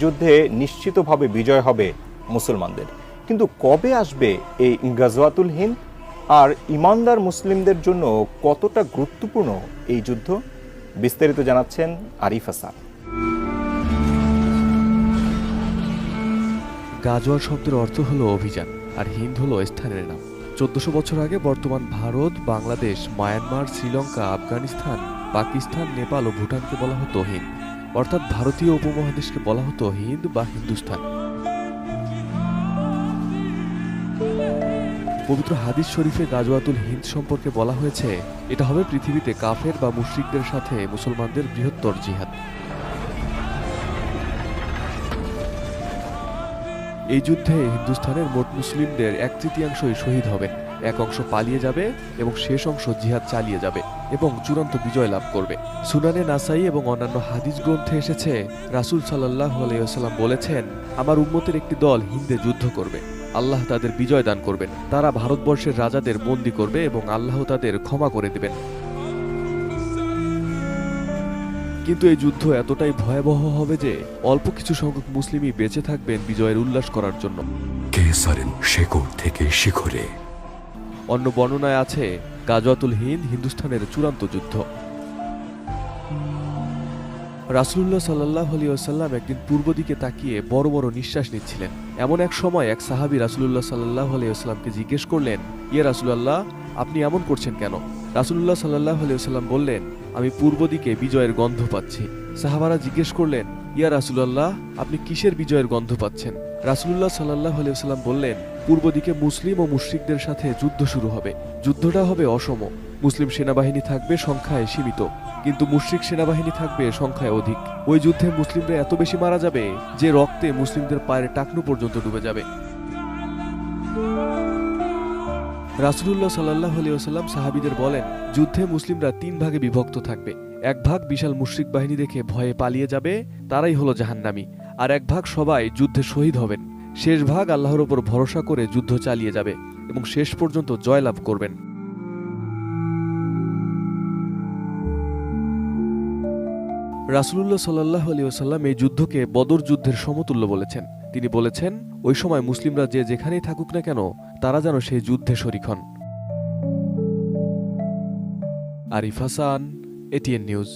যুদ্ধে নিশ্চিতভাবে বিজয় হবে মুসলমানদের। কিন্তু কবে আসবে এই গাজওয়াতুল হিন্দ, আর ইমানদার মুসলিমদের জন্য কতটা গুরুত্বপূর্ণ এই যুদ্ধ? বিস্তারিত জানাচ্ছেন আরিফ হাসান। গাজওয়া শব্দের অর্থ হলো অভিযান, আর হিন্দ হলো স্থানের নাম। 1400 বছর আগে বর্তমান ভারত, বাংলাদেশ, মায়ানমার, শ্রীলঙ্কা, আফগানিস্তান, পাকিস্তান, নেপাল ও ভুটানকে বলা হতো হিন্দ, অর্থাৎ ভারতীয় উপমহাদেশকে বলা হতো হিন্দ বা হিন্দুস্তান। পবিত্র হাদিস শরীফে গাজওয়াতুল হিন্দ সম্পর্কে বলা হয়েছে, এটা হবে পৃথিবীতে কাফের বা মুশরিকদের সাথে মুসলমানদের বৃহত্তর জিহাদ। এই যুদ্ধে হিন্দুস্তানের মোট মুসলিমদের 1/3 শহীদ হবে, এক অংশ পালিয়ে যাবে এবং শেষ অংশ জিহাদ চালিয়ে যাবে এবং চূড়ান্ত বিজয় লাভ করবে। সুনানে নাসাই এবং অন্যান্য হাদিস গ্রন্থে এসেছে, রাসূল সাল্লাল্লাহু আলাইহি ওয়াসাল্লাম বলেছেন, আমার উম্মতের একটি দল হিন্দে যুদ্ধ করবে, আল্লাহ তাদের বিজয় দান করবেন। তারা ভারতবর্ষের রাজাদের বন্দী করবে এবং আল্লাহ তাদের ক্ষমা করে দেবেন। কিন্তু এই যুদ্ধ এতটাই ভয়াবহ হবে যে অল্প কিছু সংখ্যক মুসলিমই বেঁচে থাকবেন বিজয়ের উল্লাস করার জন্য। শেকড় থেকে শিখরে। অন্য বর্ণনায় আছে, গাজওয়াতুল হিন্দ হিন্দুস্তানের চূড়ান্ত যুদ্ধ। রাসূলুল্লাহ সাল্লাল্লাহু আলাইহি ওয়াসাল্লাম একদিন পূর্ব দিকে তাকিয়ে বড় বড় নিঃশ্বাস নিচ্ছিলেন। এমন এক সময় এক সাহাবী রাসূলুল্লাহ সাল্লাল্লাহু আলাইহি ওয়াসাল্লামকে জিজ্ঞেস করলেন, ইয়া রাসূলুল্লাহ, আপনি এমন করছেন কেন? রাসূলুল্লাহ সাল্লাল্লাহু আলাইহি ওয়াসাল্লাম বললেন, আমি পূর্ব দিকে বিজয়ের গন্ধ পাচ্ছি। সাহাবারা জিজ্ঞেস করলেন, ইয়া রাসূলুল্লাহ, আপনি কিসের বিজয়ের গন্ধ পাচ্ছেন? রাসূলুল্লাহ সাল্লাল্লাহু আলাইহি ওয়াসাল্লাম বললেন, পূর্ব দিকে মুসলিম ও মুশরিকদের সাথে যুদ্ধ শুরু হবে। যুদ্ধটা হবে অসম। মুসলিম সেনাবাহিনী থাকবে সংখ্যায় সীমিত, কিন্তু মুশরিক সেনাবাহিনী থাকবে সংখ্যায় অধিক। ওই যুদ্ধে মুসলিমরা এত বেশি মারা যাবে যে রক্তে মুসলিমদের পায়ের টাকনু পর্যন্ত ডুবে যাবে। রাসূলুল্লাহ সাল্লাল্লাহু আলাইহি ওয়াসাল্লাম সাহাবীদের বলেন, যুদ্ধে মুসলিমরা 3 ভাগে বিভক্ত থাকবে। এক ভাগ বিশাল মুশরিক বাহিনী দেখে ভয়ে পালিয়ে যাবে, তারাই হলো জাহান্নামী। আর এক ভাগ সবাই যুদ্ধে শহীদ হবেন। শেষ ভাগ আল্লাহর উপর ভরসা করে যুদ্ধ চালিয়ে যাবে এবং শেষ পর্যন্ত জয়লাভ করবেন। রাসূলুল্লাহ সাল্লাল্লাহু আলাইহি ওয়াসাল্লাম এই যুদ্ধকে বদর যুদ্ধের সমতুল্য বলেছেন। তিনি বলেছেন, ওই সময় মুসলিমরা যে যেখানেই থাকুক না কেন, তারা যেন সেই যুদ্ধে শরীক হন। Arif Hasan, ATN news.